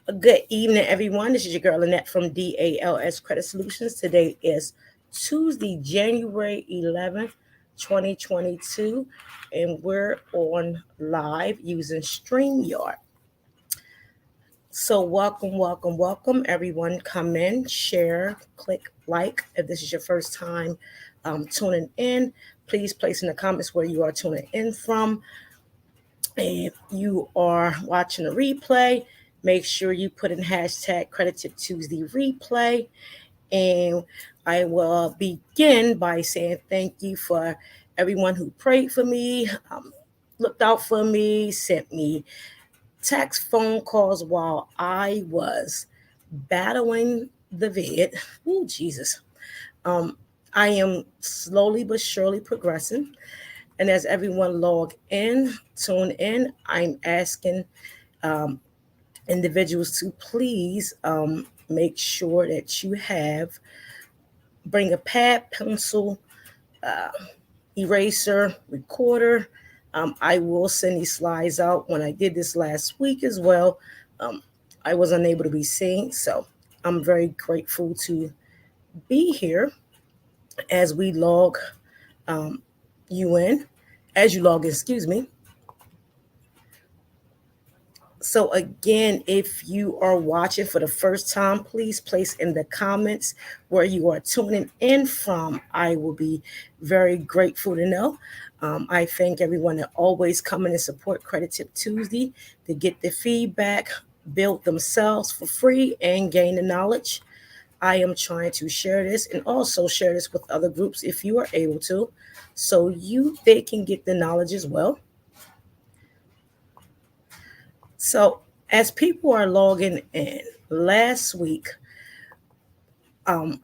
A good evening, everyone. This is your girl Lynette from DALS Credit Solutions. Today is Tuesday, January 11th, 2022, and we're on live using StreamYard. So, welcome, everyone. Come in, share, click like. If this is your first time tuning in, please place in the comments where you are tuning in from. If you are watching a replay, make sure you put in hashtag Credit Tip Tuesday replay. And I will begin by saying thank you for everyone who prayed for me, looked out for me, sent me text, phone calls while I was battling the vid. Oh, Jesus. Um, I am slowly but surely progressing. And as everyone log in, tune in, I'm asking um, individuals to please make sure that you bring a pad, pencil, uh, eraser, recorder. I will send these slides out. When I did this last week as well, um, I was unable to be seen. So I'm very grateful to be here as we log um, you in, as you log in, excuse me. So, again, if you are watching for the first time, please place in the comments where you are tuning in from. I will be very grateful to know. I thank everyone that always come in and support Credit Tip Tuesday to get the feedback, build themselves for free, and gain the knowledge. I am trying to share this and also share this with other groups if you are able to, so they can get the knowledge as well. So, as people are logging in, last week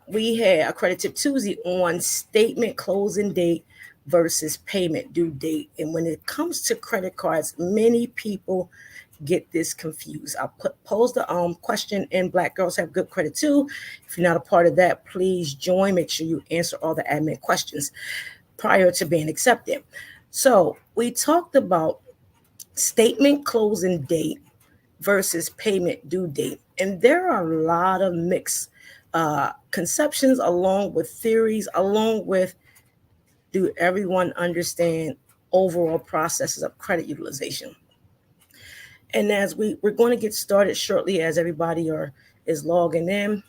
we had a Credit Tip Tuesday on statement closing date versus payment due date. And when it comes to credit cards, many people get this confused. I'll pose the question in Black Girls Have Good Credit Too. If you're not a part of that, please join. Make sure you answer all the admin questions prior to being accepted. So we talked about statement closing date versus payment due date. And there are a lot of mixed conceptions, along with theories, along with do everyone understand overall processes of credit utilization. And as we're going to get started shortly, as everybody is logging in,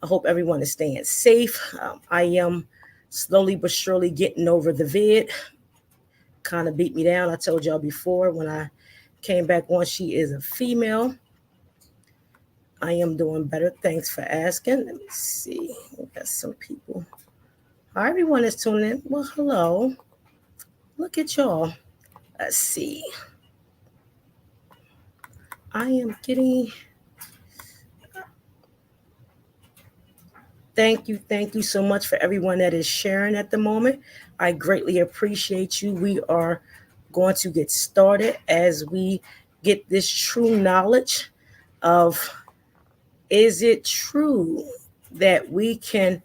I hope everyone is staying safe. I am slowly but surely getting over the vid. Kind of beat me down. I told y'all before when I came back on, she is a female. I am doing better. Thanks for asking. Let me see. We got some people. Hi, everyone is tuning in. Well, hello. Look at y'all. Let's see. I am getting. Thank you so much for everyone that is sharing at the moment. I greatly appreciate you. We are going to get started as we get this true knowledge of, is it true that we can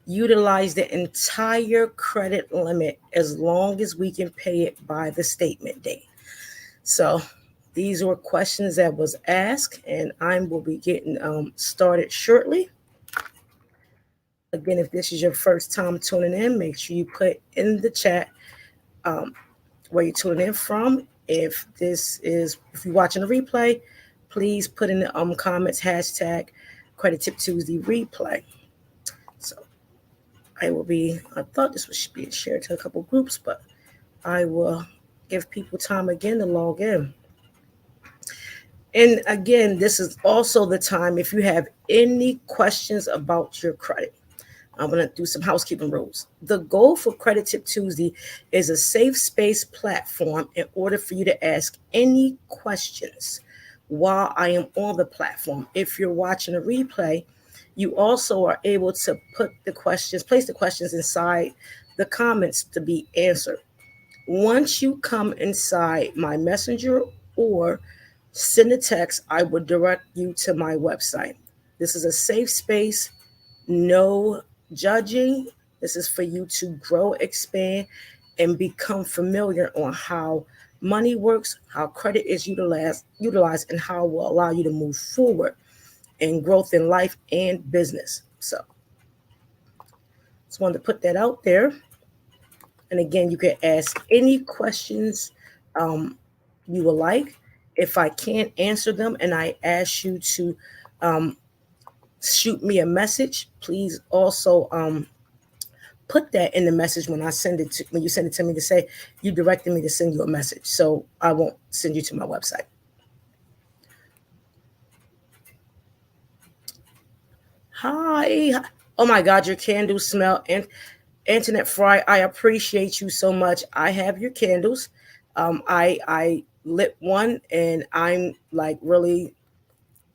utilize the entire credit limit as long as we can pay it by the statement date? So these were questions that was asked, and I will be getting started shortly. Again, if this is your first time tuning in, make sure you put in the chat um, where you're tuning in from. If you're watching a replay, please put in the comments hashtag Credit Tip Tuesday replay. So I thought this was being shared to a couple groups, but I will give people time again to log in. And again, this is also the time if you have any questions about your credit. I'm going to do some housekeeping rules. The goal for Credit Tip Tuesday is a safe space platform in order for you to ask any questions while I am on the platform. If you're watching a replay, you also are able to place the questions inside the comments to be answered. Once you come inside my messenger or send a text, I will direct you to my website. This is a safe space, no judging. This is for you to grow, expand, and become familiar on how money works, how credit is utilized, and how it will allow you to move forward in growth in life and business. So just wanted to put that out there. And again, you can ask any questions you would like. If I can't answer them and I ask you to um, shoot me a message, please also put that in the message when you send it to me, to say you directed me to send you a message, so I won't send you to my website. Hi. Oh my God, your candles smell. And Internet Fry, I appreciate you so much. I have your candles. I lit one and I'm like, really,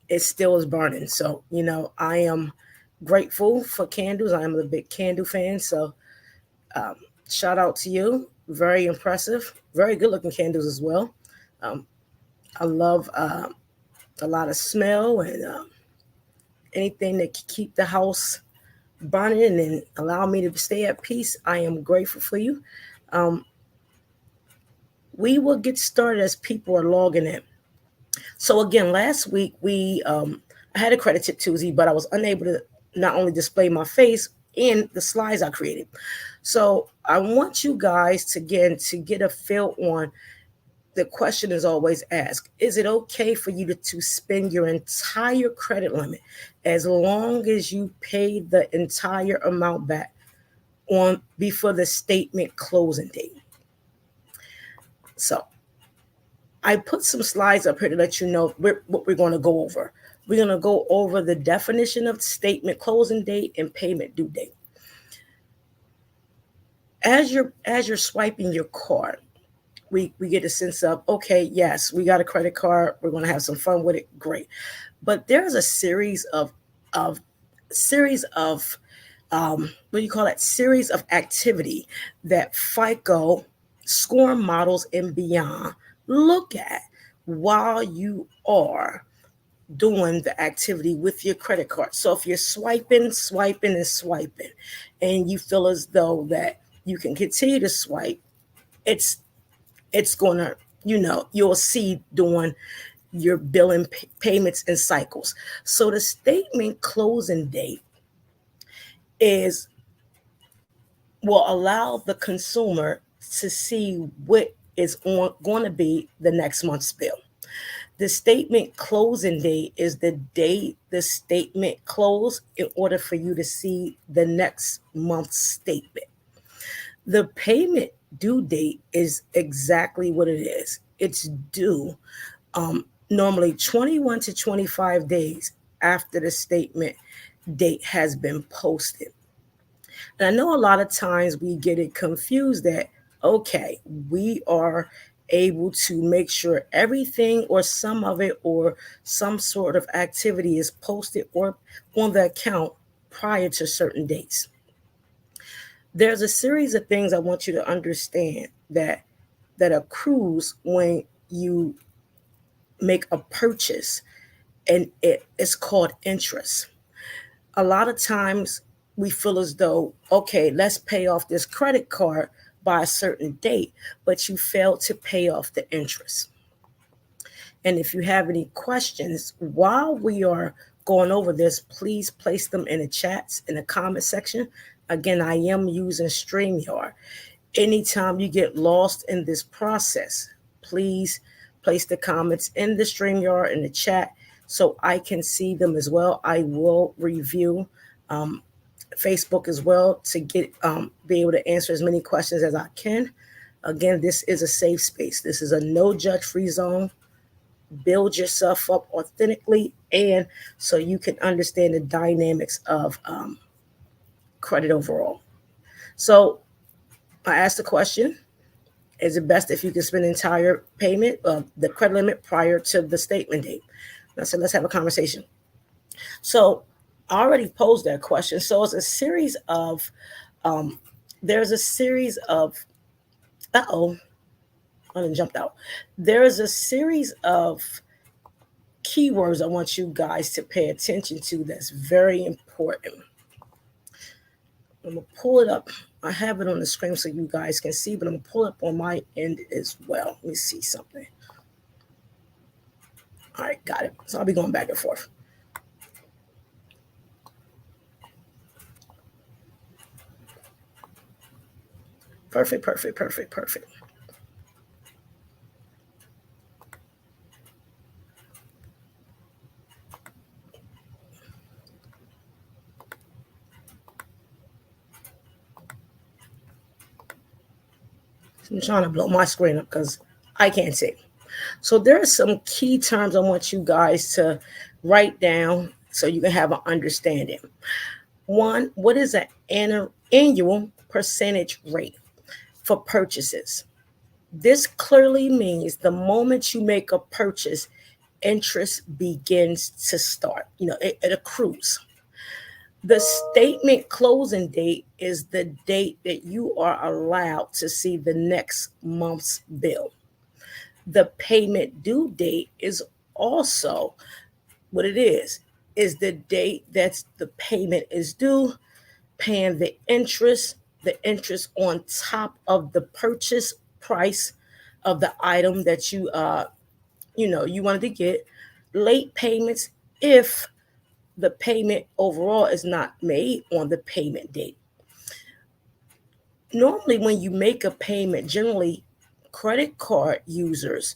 it still is burning. So, I am grateful for candles. I am a big candle fan. So um, shout out to you. Very impressive. Very good looking candles as well. Um, I love a lot of smell and anything that can keep the house burning and allow me to stay at peace. I am grateful for you. Um, we will get started as people are logging in. So again, last week I had a credit tip Tuesday, but I was unable to not only display my face in the slides I created. So I want you guys to get a feel on. The question is always asked: is it okay for you to spend your entire credit limit as long as you pay the entire amount back on before the statement closing date? So I put some slides up here to let you know what we're going to go over. We're going to go over the definition of statement closing date and payment due date. As you're swiping your card, we get a sense of, okay, yes, we got a credit card. We're going to have some fun with it. Great. But there's a series of what do you call that? Series of activity that FICO score models and beyond look at while you are doing the activity with your credit card. So if you're swiping, and you feel as though that you can continue to swipe, it's gonna, you'll see doing your billing payments and cycles. So the statement closing date is will allow the consumer to see what is going to be the next month's bill. The statement closing date is the date the statement closed in order for you to see the next month's statement. The payment due date is exactly what it is. It's due normally 21 to 25 days after the statement date has been posted. And I know a lot of times we get it confused that, okay, we are able to make sure everything or some of it or some sort of activity is posted or on the account prior to certain dates. There's a series of things I want you to understand that accrues when you make a purchase, and it's called interest. A lot of times we feel as though, okay, let's pay off this credit card by a certain date, but you failed to pay off the interest. And if you have any questions while we are going over this, please place them in the chats, in the comment section. Again, I am using StreamYard. Anytime you get lost in this process, please place the comments in the StreamYard in the chat so I can see them as well. I will review Facebook as well to be able to answer as many questions as I can. Again, this is a safe space. This is a no judge free zone. Build yourself up authentically, and so you can understand the dynamics of credit overall. So I asked the question: is it best if you can spend the entire payment of the credit limit prior to the statement date? I said, let's have a conversation. So I already posed that question. So it's a series of, there's a series of, I done jumped out. There is a series of keywords I want you guys to pay attention to that's very important. I'm going to pull it up. I have it on the screen so you guys can see, but I'm going to pull it up on my end as well. Let me see something. All right, got it. So I'll be going back and forth. Perfect. I'm trying to blow my screen up because I can't see. So there are some key terms I want you guys to write down so you can have an understanding. One, what is an annual percentage rate for purchases? This clearly means the moment you make a purchase, interest begins to start. It accrues. The statement closing date is the date that you are allowed to see the next month's bill. The payment due date is also what it is the date that the payment is due, paying the interest on top of the purchase price of the item that you wanted to get. Late payments if the payment overall is not made on the payment date. Normally, when you make a payment, generally credit card users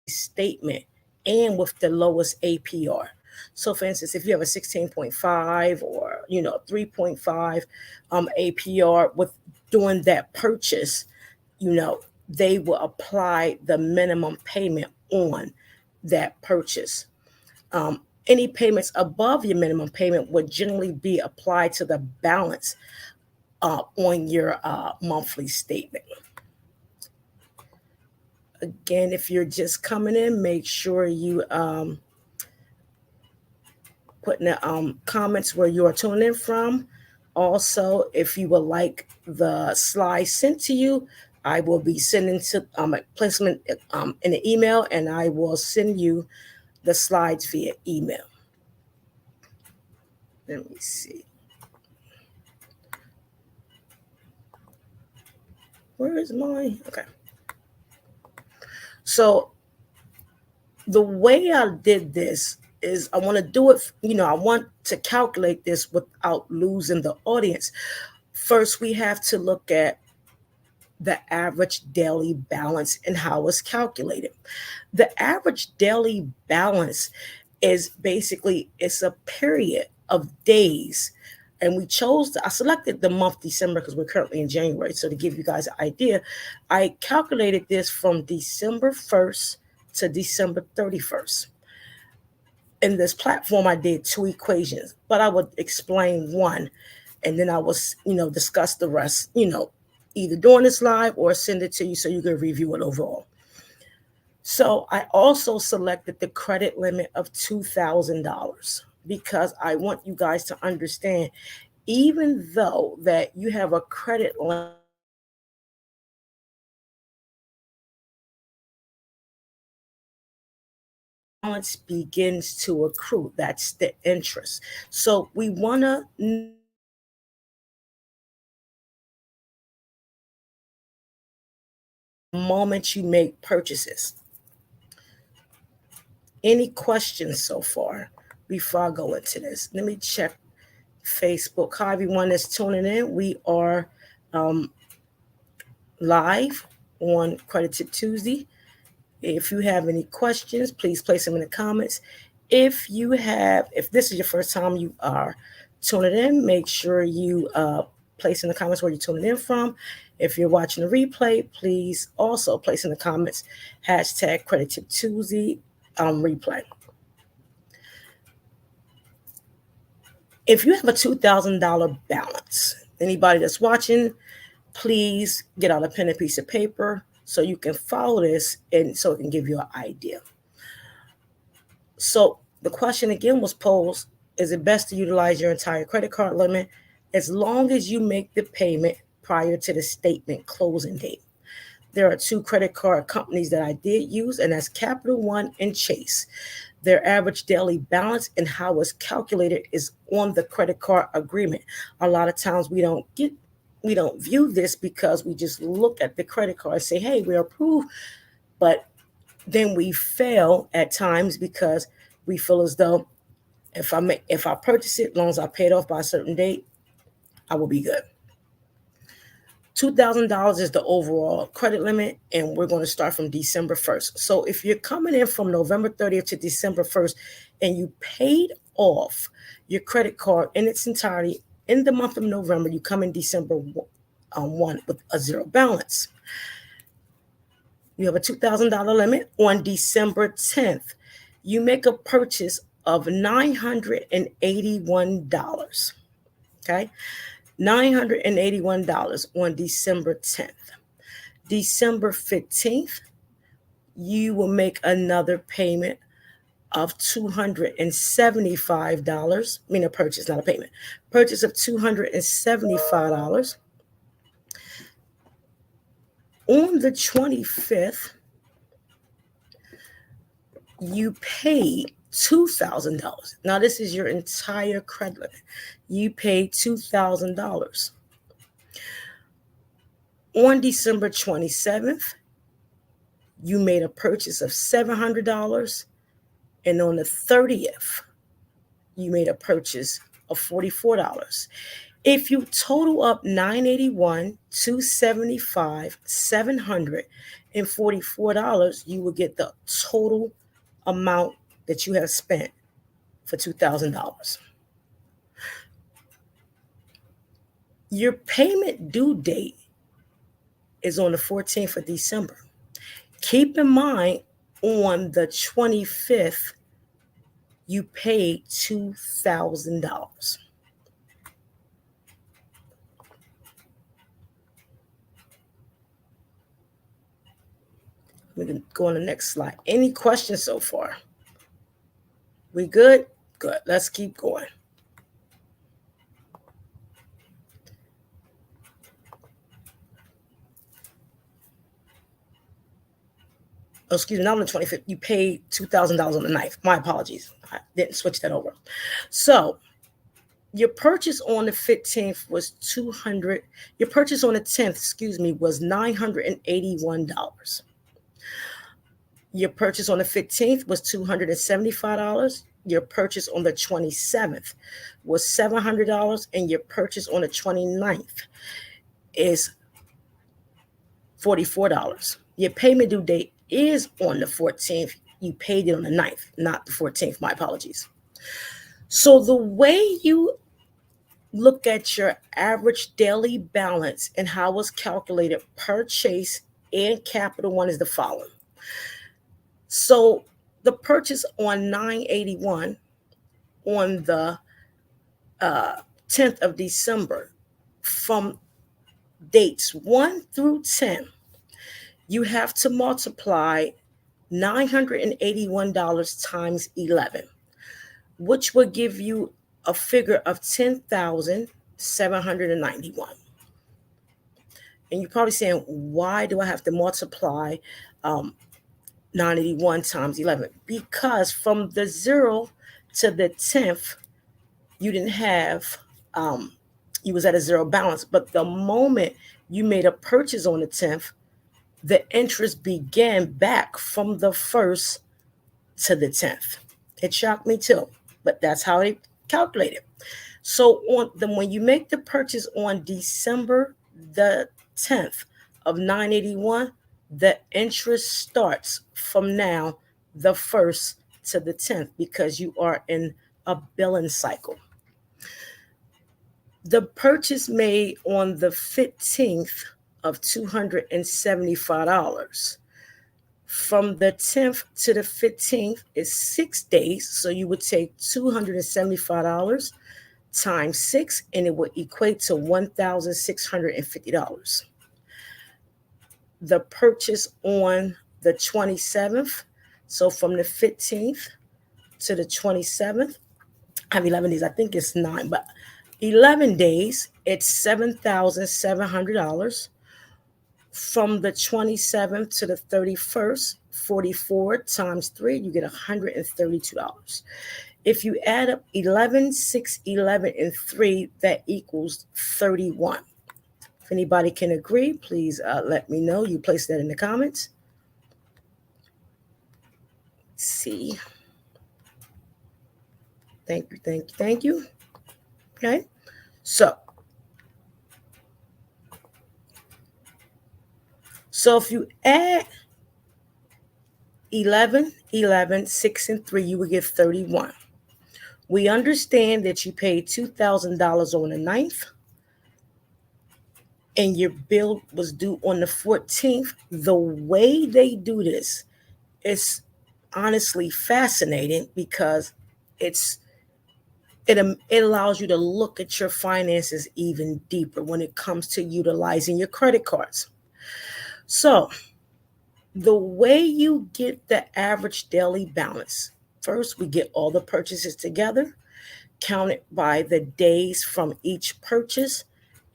statement and with the lowest APR. So for instance, if you have a 16.5 or 3.5 APR with doing that purchase, they will apply the minimum payment on that purchase. Any payments above your minimum payment would generally be applied to the balance on your monthly statement. Again, if you're just coming in, make sure you put in the comments where you are tuning in from. Also, if you would like the slides sent to you, I will be sending to placement in the email, and I will send you the slides via email. Let me see. Where is mine? Okay. So the way I did this is I want to do it, I want to calculate this without losing the audience. First, we have to look at the average daily balance and how it's calculated. The average daily balance is basically, it's a period of days. And I selected the month December because we're currently in January. So to give you guys an idea, I calculated this from December 1st to December 31st. In this platform, I did two equations, but I would explain one and then I will, discuss the rest, either during this live or send it to you so you can review it overall. So I also selected the credit limit of $2,000 because I want you guys to understand, even though that you have a credit limit, balance begins to accrue. That's the interest. So we want to moment you make purchases. Any questions so far before I go into this? Let me check Facebook. Hi, everyone that's tuning in. We are live on Credit Tip Tuesday. If you have any questions, please place them in the comments. If this is your first time you are tuning in, make sure you place in the comments where you're tuning in from. If you're watching the replay, please also place in the comments hashtag Credit Tip Tuesday replay. If you have a $2,000 balance, anybody that's watching, please get out a pen and piece of paper so you can follow this and so it can give you an idea. So the question again was posed, is it best to utilize your entire credit card limit as long as you make the payment prior to the statement closing date? there are two credit card companies that I did use, and that's Capital One and Chase. Their average daily balance and how it's calculated is on the credit card agreement. A lot of times we don't view this because we just look at the credit card and say, hey, we're approved. But then we fail at times because we feel as though if I purchase it, as long as I pay it off by a certain date, I will be good. $2,000 is the overall credit limit, and we're going to start from December 1st. So if you're coming in from November 30th to December 1st and you paid off your credit card in its entirety in the month of November, you come in December 1 with a zero balance. You have a $2,000 limit. On December 10th, you make a purchase of $981. Okay? $981 on December 10th. December 15th, you will make another payment of $275. I mean, a purchase, not a payment. Purchase of $275. On the 25th, you paid $2,000. Now, this is your entire credit limit. You paid $2,000. On December 27th, you made a purchase of $700. And on the 30th, you made a purchase of $44. If you total up $981, $275, $744, you will get the total amount that you have spent for $2,000. Your payment due date is on the 14th of December. Keep in mind, on the 25th, you paid $2,000. We can go on the next slide. Any questions so far? We good? Good. Let's keep going. Oh, excuse me, not on the 25th. You paid $2,000 on the 9th. My apologies. I didn't switch that over. So your purchase on the 15th was $200. Your purchase on the 10th, was $981. Your purchase on the 15th was $275. Your purchase on the 27th was $700. And your purchase on the 29th is $44. Your payment due date is on the 14th. You paid it on the 9th, not the 14th. My apologies. So the way you look at your average daily balance and how it's calculated per Chase and Capital One is the following. So the purchase on $981 on the 10th of December, from dates 1 through 10, you have to multiply $981 times 11, which will give you a figure of $10,791. And you're probably saying, why do I have to multiply 981 times 11? Because from the 0 to the 10th, you didn't have, you was at a zero balance. But the moment you made a purchase on the 10th, the interest began back from the 1st to the 10th. It shocked me too, but that's how they calculate it. So when you make the purchase on December the 10th of $981, the interest starts from now, the 1st to the 10th, because you are in a billing cycle. The purchase made on the 15th of $275. From the 10th to the 15th is 6 days. So you would take $275 times 6, and it would equate to $1,650. The purchase on the 27th, so from the 15th to the 27th, I have 11 days. I think it's 9, but 11 days, it's $7,700. From the 27th to the 31st, 44 times 3, you get $132. If you add up 11, 6, 11, and 3, that equals 31. If anybody can agree, please let me know. You place that in the comments. See. Thank you, thank you, thank you. Okay. So if you add 11, 11, 6, and 3, you will get 31. We understand that you paid $2,000 on the 9th and your bill was due on the 14th. The way they do this is honestly fascinating because it allows you to look at your finances even deeper when it comes to utilizing your credit cards. So the way you get the average daily balance, first we get all the purchases together, counted by the days from each purchase,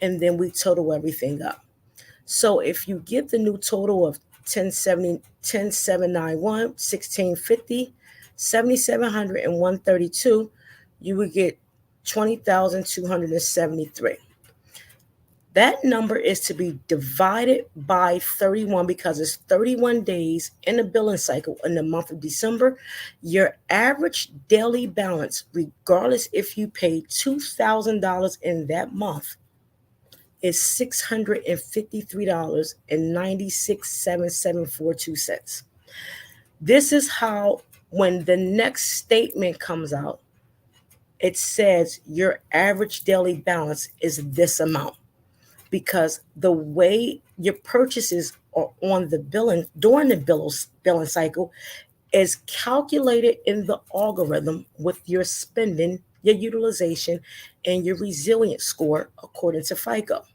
and then we total everything up. So if you get the new total of 1070, 10791, 1650, 7700, and 132, you would get 20,273. That number is to be divided by 31 because it's 31 days in the billing cycle in the month of December. Your average daily balance, regardless if you paid $2,000 in that month, is $653.967742. This is how, when the next statement comes out, it says your average daily balance is this amount. Because the way your purchases are on the billing during the billing cycle is calculated in the algorithm with your spending, your utilization, and your resilience score according to FICO.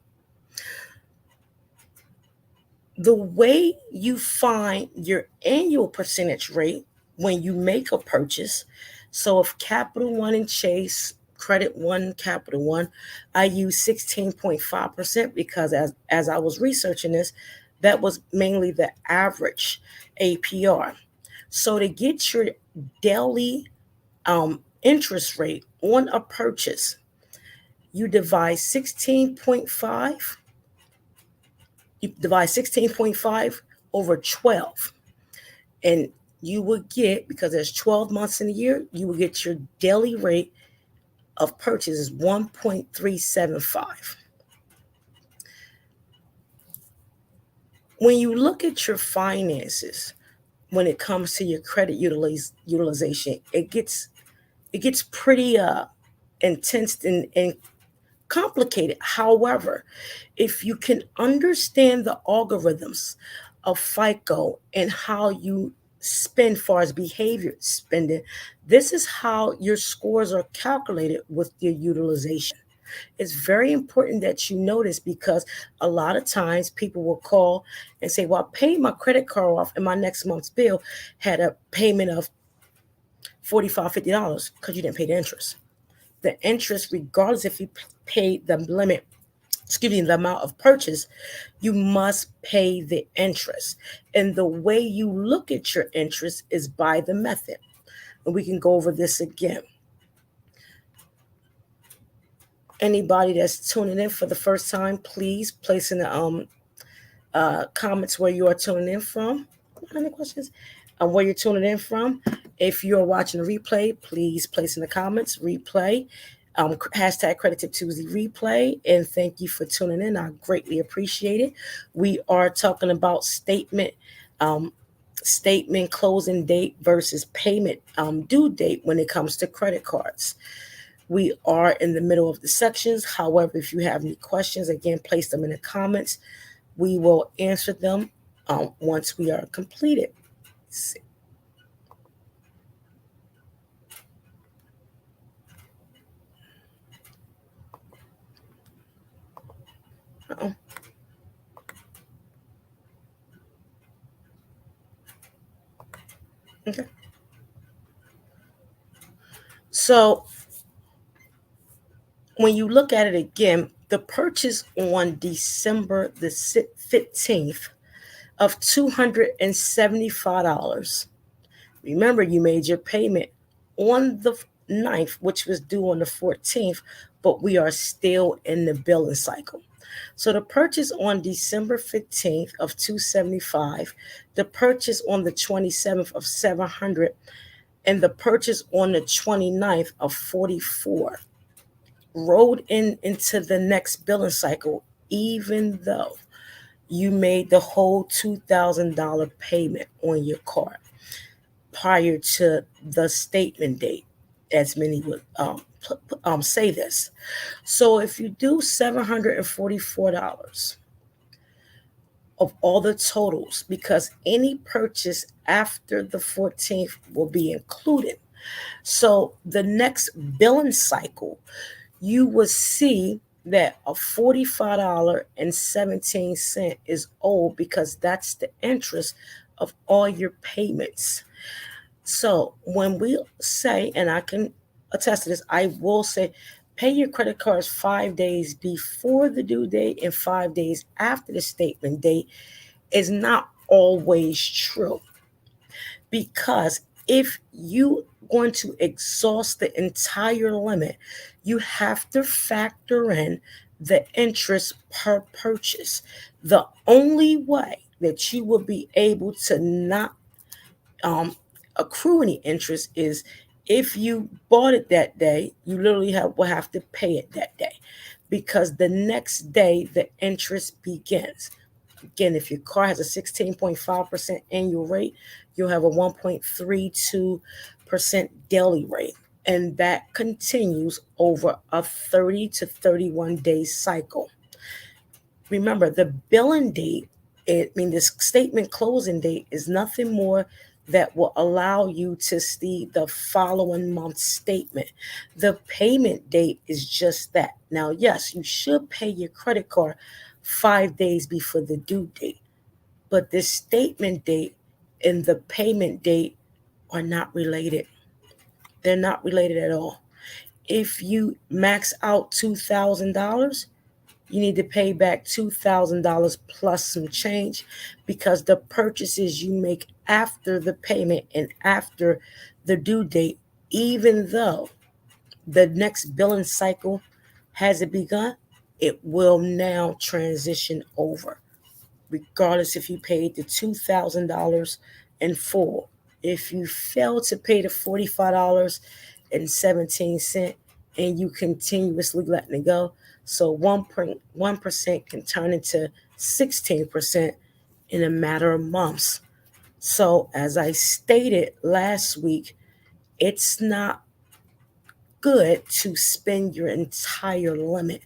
The way you find your annual percentage rate when you make a purchase, so if Capital One and Chase, Credit One, Capital One, I use 16.5% because as I was researching this, that was mainly the average APR. So to get your daily interest rate on a purchase, you divide 16.5 over 12, and you would get, because there's 12 months in a year, you will get your daily rate of purchase is 1.375. When you look at your finances, when it comes to your credit utilization, it gets pretty intense and complicated. However, if you can understand the algorithms of FICO and how you spend far as behavior spending, this is how your scores are calculated with your utilization. It's very important that you notice, because a lot of times people will call and say, well, I paid my credit card off and my next month's bill had a payment of $45, $50 because you didn't pay the interest. The interest, regardless if you paid the limit, the amount of purchase, you must pay the interest. And the way you look at your interest is by the method. And we can go over this again. Anybody that's tuning in for the first time, please place in the comments where you are tuning in from. Any questions? Where you're tuning in from. If you're watching a replay, please place in the comments replay. Hashtag Credit Tip Tuesday replay, and thank you for tuning in. I greatly appreciate it. We are talking about statement closing date versus payment due date when it comes to credit cards. We are in the middle of the sections. However, if you have any questions, again, place them in the comments. We will answer them once we are completed. Let's see. Uh-oh. Okay. So when you look at it again, The purchase on December the 15th of $275. Remember, you made your payment on the 9th, which was due on the 14th, but we are still in the billing cycle. So the purchase on December 15th of 275, the purchase on the 27th of 700, and the purchase on the 29th of 44 rolled into the next billing cycle, even though you made the whole $2,000 payment on your card prior to the statement date, as many would say this. So if you do $744 of all the totals, because any purchase after the 14th will be included. So the next billing cycle, you will see that a $45.17 is owed, because that's the interest of all your payments. So when we say, and I can attest to this, I will say, pay your credit cards 5 days before the due date and 5 days after the statement date is not always true. Because if you going to exhaust the entire limit, you have to factor in the interest per purchase. The only way that you will be able to not accrue any interest is if you bought it that day, you literally will have to pay it that day, because the next day the interest begins. Again, if your car has a 16.5% annual rate, you'll have a 1.32% daily rate. And that continues over a 30 to 31 day cycle. Remember, the billing date, the statement closing date is nothing more that will allow you to see the following month's statement. The payment date is just that. Now, yes, you should pay your credit card 5 days before the due date, but the statement date and the payment date are not related. They're not related at all. If you max out $2,000, you need to pay back $2,000 plus some change, because the purchases you make after the payment and after the due date, even though the next billing cycle hasn't begun, it will now transition over, regardless if you paid the $2,000 in full. If you fail to pay the $45.17 and you continuously letting it go, so 1% can turn into 16% in a matter of months. So as I stated last week, it's not good to spend your entire limit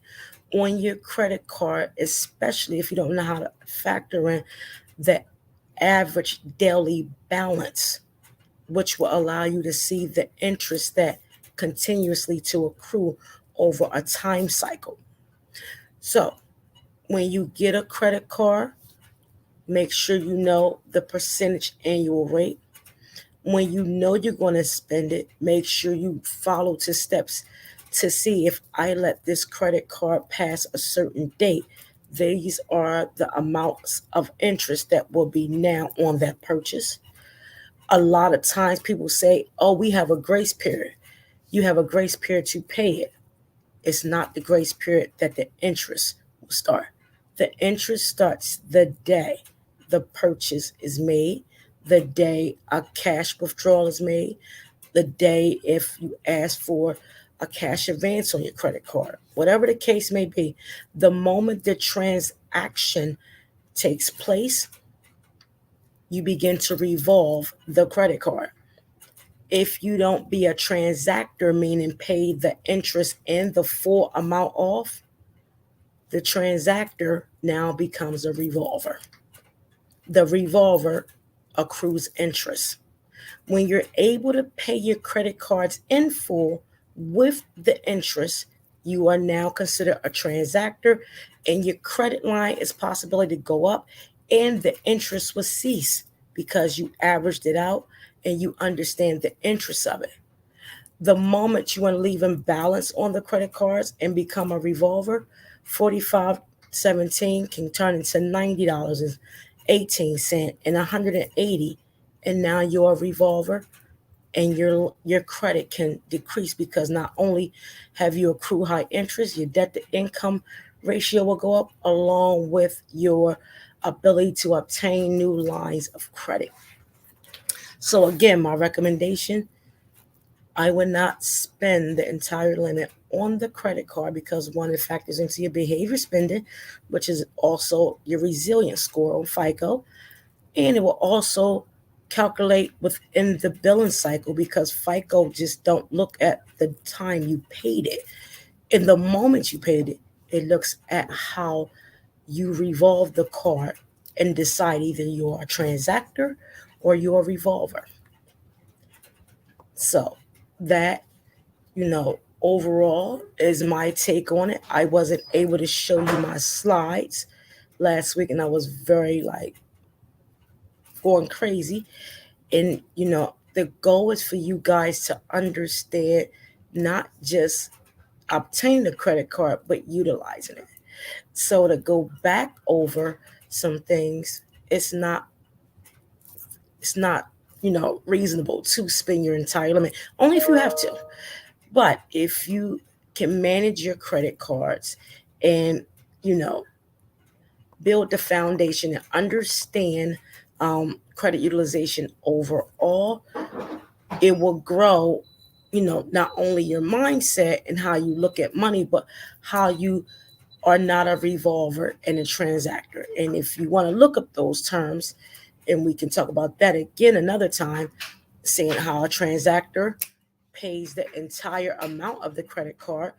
on your credit card, especially if you don't know how to factor in the average daily balance, which will allow you to see the interest that continuously to accrue over a time cycle. So when you get a credit card, make sure you know the percentage annual rate. When you know you're going to spend it, make sure you follow the steps to see, if I let this credit card pass a certain date, these are the amounts of interest that will be now on that purchase. A lot of times people say, oh, we have a grace period. You have a grace period to pay it. It's not the grace period that the interest will start. The interest starts the day the purchase is made, the day a cash withdrawal is made, the day if you ask for a cash advance on your credit card, whatever the case may be. The moment the transaction takes place, you begin to revolve the credit card. If you don't be a transactor, meaning pay the interest and the full amount off, the transactor now becomes a revolver. The revolver accrues interest. When you're able to pay your credit cards in full with the interest, you are now considered a transactor, and your credit line is possibility to go up, and the interest will cease because you averaged it out and you understand the interest of it. The moment you want to leave imbalance on the credit cards and become a revolver, $45.17 can turn into $90.18 and $180, and now your revolver and your credit can decrease, because not only have you accrued high interest, your debt to income ratio will go up, along with your ability to obtain new lines of credit. So again, my recommendation, I would not spend the entire limit on the credit card, because one, it factors into your behavior spending, which is also your resilience score on FICO. And it will also calculate within the billing cycle, because FICO just don't look at the time you paid it. In the moment you paid it, it looks at how you revolve the card and decide either you're a transactor or you're a revolver. So that, overall is my take on it. I wasn't able to show you my slides last week, and I was very going crazy. And the goal is for you guys to understand not just obtaining the credit card, but utilizing it. So to go back over some things, it's not reasonable to spend your entire limit, only if you have to. But if you can manage your credit cards and build the foundation and understand credit utilization overall, it will grow, not only your mindset and how you look at money, but how you are not a revolver and a transactor. And if you want to look up those terms, and we can talk about that again another time, seeing how a transactor pays the entire amount of the credit card,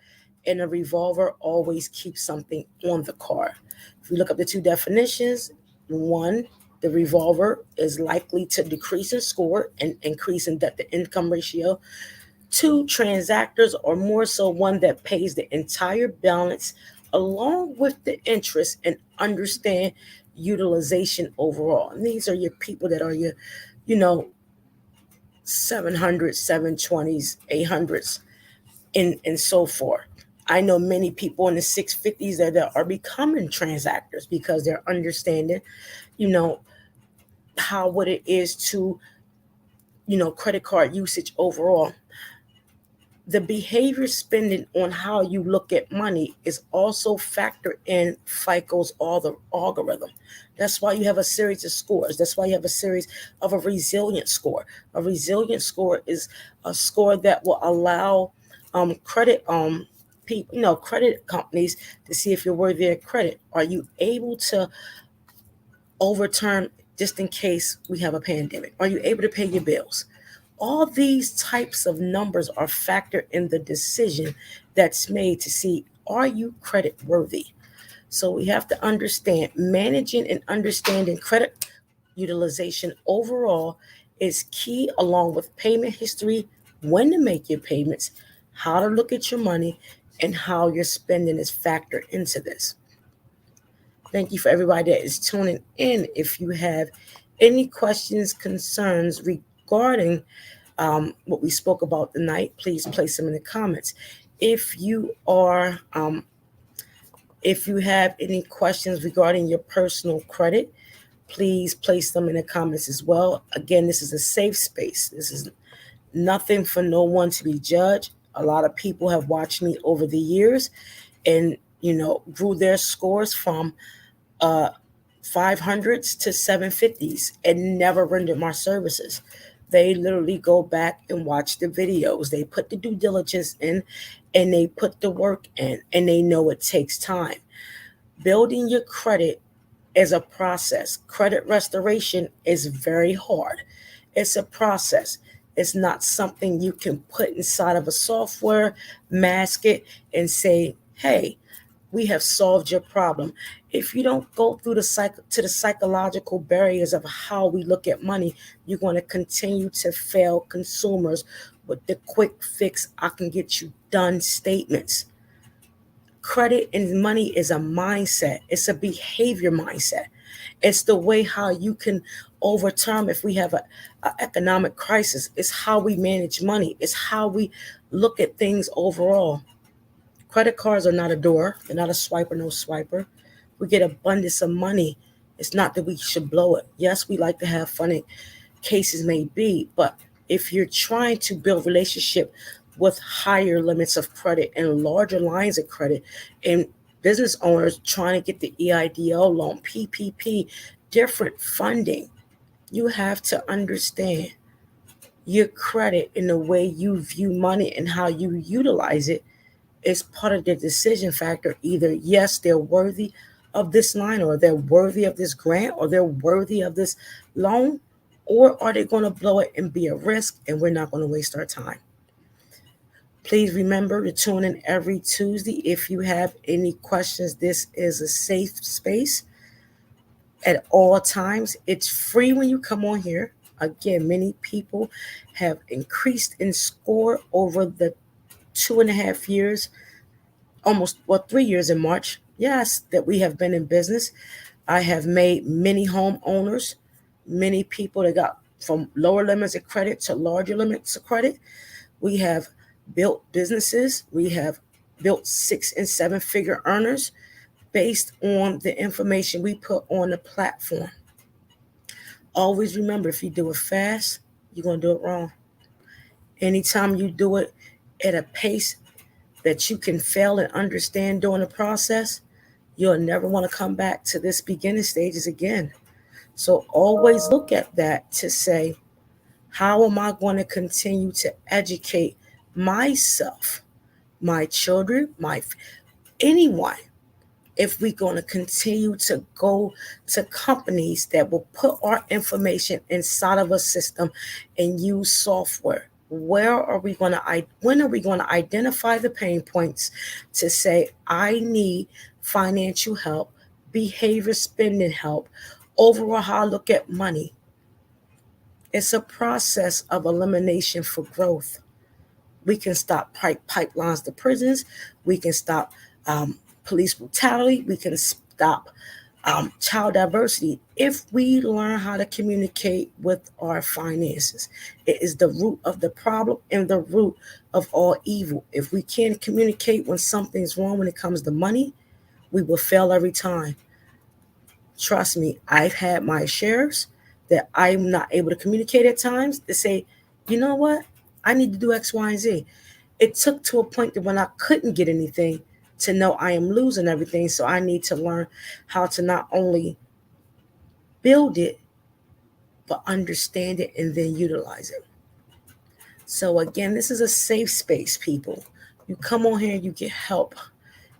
and a revolver always keeps something on the card. If you look up the two definitions, one, the revolver is likely to decrease in score and increase in debt to income ratio. Two, transactors are more so one that pays the entire balance along with the interest and understand utilization overall. And these are your people that are your, 700s, 720s, 800s, and so forth. I know many people in the 650s that are becoming transactors, because they're understanding, how what it is to, credit card usage overall. The behavior spending on how you look at money is also factored in FICO's algorithm. That's why you have a series of scores. That's why you have a series of a resilient score. A resilient score is a score that will allow credit people, credit companies to see if you're worthy of credit. Are you able to overturn, just in case we have a pandemic? Are you able to pay your bills? All these types of numbers are factored in the decision that's made to see, are you credit worthy? So we have to understand managing and understanding credit utilization overall is key, along with payment history, when to make your payments, how to look at your money, and how your spending is factored into this. Thank you for everybody that is tuning in. If you have any questions, concerns regarding what we spoke about tonight, please place them in the comments. If you have any questions regarding your personal credit, please place them in the comments as well. Again, this is a safe space. This is nothing for no one to be judged. A lot of people have watched me over the years and, grew their scores from 500s to 750s and never rendered my services. They literally go back and watch the videos. They put the due diligence in, and they put the work in, and they know it takes time. Building your credit is a process. Credit restoration is very hard. It's a process. It's not something you can put inside of a software, mask it, and say, hey, we have solved your problem. If you don't go through the psychological barriers of how we look at money, you're going to continue to fail consumers with the quick fix, I can get you done statements. Credit and money is a mindset. It's a behavior mindset. It's the way how you can overturn if we have an economic crisis. It's how we manage money. It's how we look at things overall. Credit cards are not a door. They're not a swiper, no swiper. We get abundance of money. It's not that we should blow it. Yes, we like to have fun, in cases may be, but if you're trying to build relationship with higher limits of credit and larger lines of credit, and business owners trying to get the EIDL loan, PPP, different funding, you have to understand your credit in the way you view money and how you utilize it is part of the decision factor. Either yes, they're worthy of this line, or they're worthy of this grant, or they're worthy of this loan, or are they going to blow it and be a risk, and we're not going to waste our time. Please remember to tune in every Tuesday. If you have any questions, this is a safe space at all times. It's free when you come on here. Again, many people have increased in score over the 2.5 years, almost 3 years in March, yes, that we have been in business. I have made many homeowners, many people that got from lower limits of credit to larger limits of credit. We have built businesses. We have built 6 and 7 figure earners based on the information we put on the platform. Always remember, if you do it fast, you're going to do it wrong. Anytime you do it at a pace that you can fail and understand during the process, you'll never want to come back to this beginning stages again. So always look at that to say, how am I going to continue to educate myself, my children, anyone, if we're going to continue to go to companies that will put our information inside of a system and use software? When are we going to identify the pain points to say, I need financial help, behavior spending help, overall how I look at money? It's a process of elimination for growth. We can stop pipelines to prisons. We can stop police brutality. We can stop child diversity if we learn how to communicate with our finances. It is the root of the problem and the root of all evil. If we can't communicate when something's wrong when it comes to money, we will fail every time. Trust me, I've had my shares that I'm not able to communicate at times to say, you know what, I need to do X, Y, and Z. It took to a point that when I couldn't get anything to know I am losing everything. So I need to learn how to not only build it, but understand it and then utilize it. So again, this is a safe space, people. You come on here, you get help.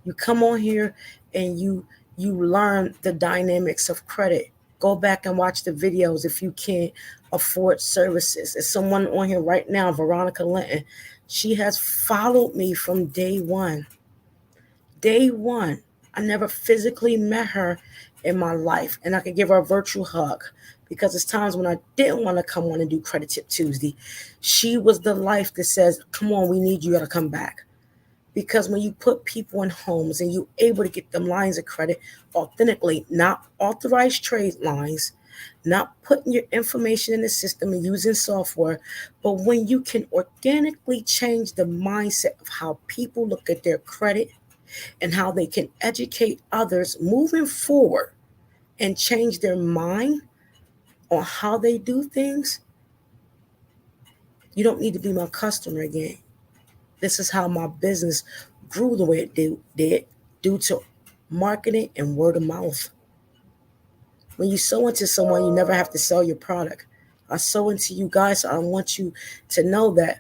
You come on here and you learn the dynamics of credit. Go back and watch the videos if you can't afford services. There's someone on here right now, Veronica Linton. She has followed me from day one. Day one. I never physically met her in my life, and I could give her a virtual hug because it's times when I didn't want to come on and do Credit Tip Tuesday. She was the life that says, come on, we need you to come back. Because when you put people in homes and you're able to get them lines of credit authentically, not authorized trade lines, not putting your information in the system and using software, but when you can organically change the mindset of how people look at their credit and how they can educate others moving forward and change their mind on how they do things, you don't need to be my customer again. This is how my business grew the way it did due to marketing and word of mouth. When you sow into someone, you never have to sell your product. I sow into you guys. So I want you to know that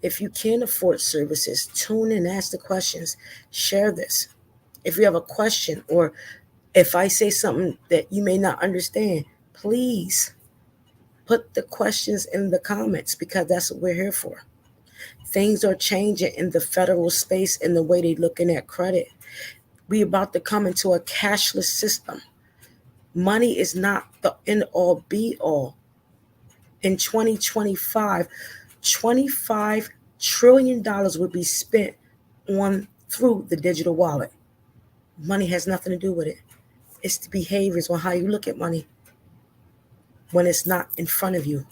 if you can't afford services, tune in, ask the questions, share this. If you have a question or if I say something that you may not understand, please put the questions in the comments because that's what we're here for. Things are changing in the federal space in the way they're looking at credit. We're about to come into a cashless system. Money is not the end all be all. In 2025, $25 trillion will be spent on through the digital wallet. Money has nothing to do with it. It's the behaviors on how you look at money when it's not in front of you.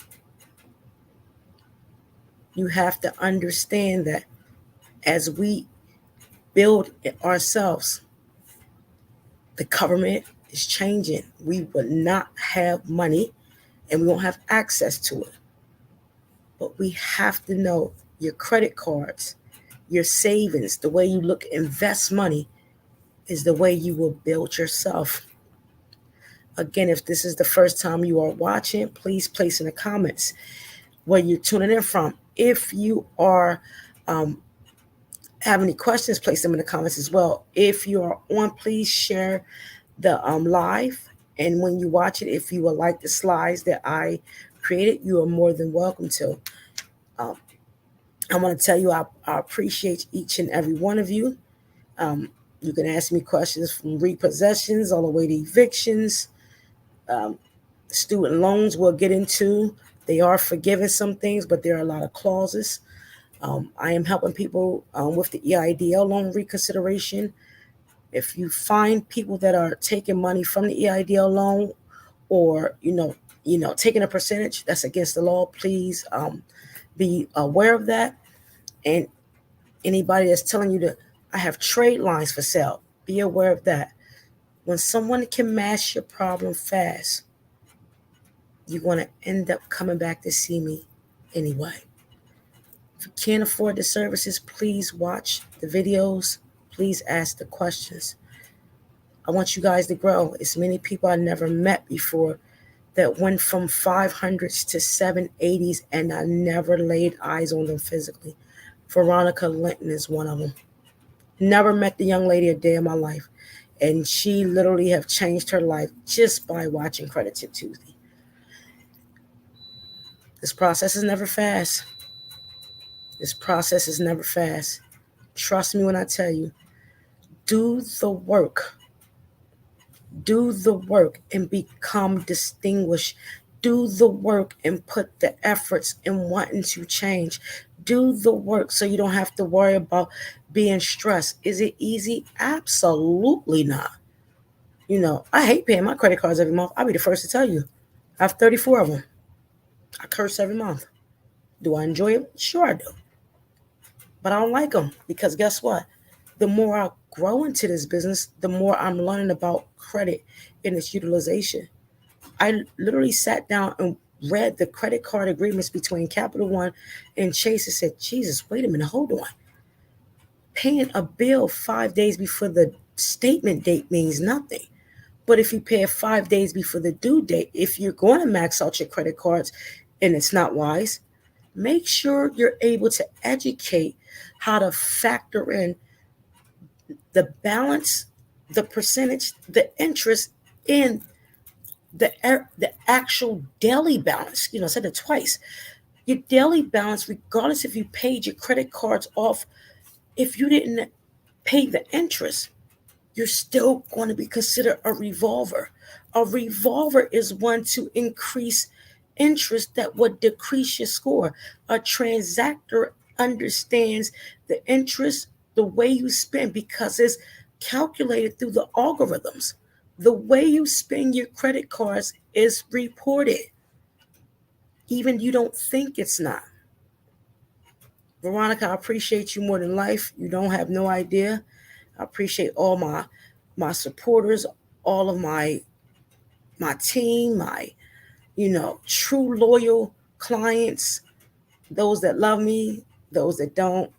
You have to understand that as we build it ourselves. The government is changing. We will not have money and we won't have access to it. But we have to know your credit cards, your savings, the way you look, invest money is the way you will build yourself. Again, if this is the first time you are watching, please place in the comments where you're tuning in from. If you are have any questions, place them in the comments as well. If you are on, please share the live. And when you watch it, if you would like the slides that I created, you are more than welcome to. I want to tell you, I appreciate each and every one of you. You can ask me questions from repossessions all the way to evictions, student loans we'll get into. They are forgiving some things, but there are a lot of clauses. I am helping people with the EIDL loan reconsideration. If you find people that are taking money from the EIDL loan or, taking a percentage that's against the law, please be aware of that. And anybody that's telling you that I have trade lines for sale, be aware of that. When someone can mask your problem fast, you're going to end up coming back to see me anyway. If you can't afford the services, please watch the videos. Please ask the questions. I want you guys to grow. It's many people I never met before that went from 500s to 780s, and I never laid eyes on them physically. Veronica Linton is one of them. Never met the young lady a day in my life, and she literally have changed her life just by watching Credit Tip Tuesday. This process is never fast. Trust me when I tell you, do the work. Do the work and become distinguished. Do the work and put the efforts in wanting to change. Do the work so you don't have to worry about being stressed. Is it easy? Absolutely not. I hate paying my credit cards every month. I'll be the first to tell you. I have 34 of them. I curse every month. Do I enjoy them? Sure I do. But I don't like them because guess what? The more I grow into this business, the more I'm learning about credit and its utilization. I literally sat down and read the credit card agreements between Capital One and Chase and said, Jesus, wait a minute, hold on. Paying a bill 5 days before the statement date means nothing. But if you pay it 5 days before the due date, if you're going to max out your credit cards and it's not wise, make sure you're able to educate how to factor in the balance, the percentage, the interest in the actual daily balance. I said it twice. Your daily balance, regardless if you paid your credit cards off, if you didn't pay the interest, you're still going to be considered a revolver. A revolver is one to increase interest that would decrease your score. A transactor understands the interest, the way you spend, because it's calculated through the algorithms. The way you spend your credit cards is reported. Even you don't think it's not. Veronica, I appreciate you more than life. You don't have no idea. I appreciate all my supporters, all of my team, my true loyal clients, those that love me, those that don't,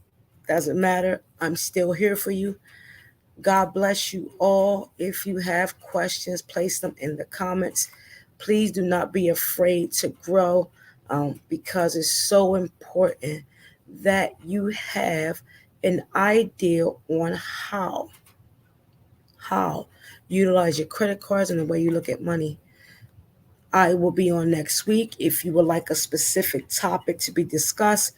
doesn't matter. I'm still here for you. God bless you all. If you have questions, place them in the comments. Please do not be afraid to grow because it's so important that you have an idea on how utilize your credit cards and the way you look at money. I will be on next week. If you would like a specific topic to be discussed,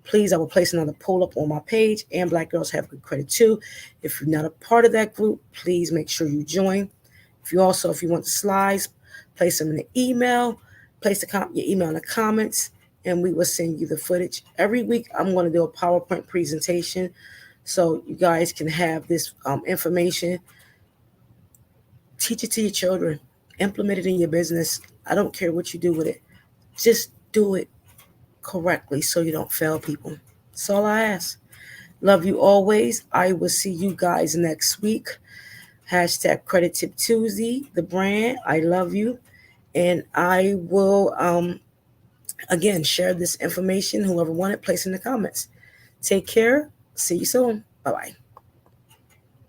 please, I will place another poll up on my page. And Black Girls Have Good Credit too. If you're not a part of that group, please make sure you join. If you want the slides, place them in the email. Place your email in the comments, and we will send you the footage. Every week, I'm going to do a PowerPoint presentation so you guys can have this information. Teach it to your children. Implement it in your business. I don't care what you do with it. Just do it correctly so you don't fail people. That's all I ask. Love you always. I will see you guys next week. Hashtag Credit Tip Tuesday, the brand. I love you. And I will, again, share this information. Whoever wanted, place in the comments. Take care. See you soon. Bye-bye.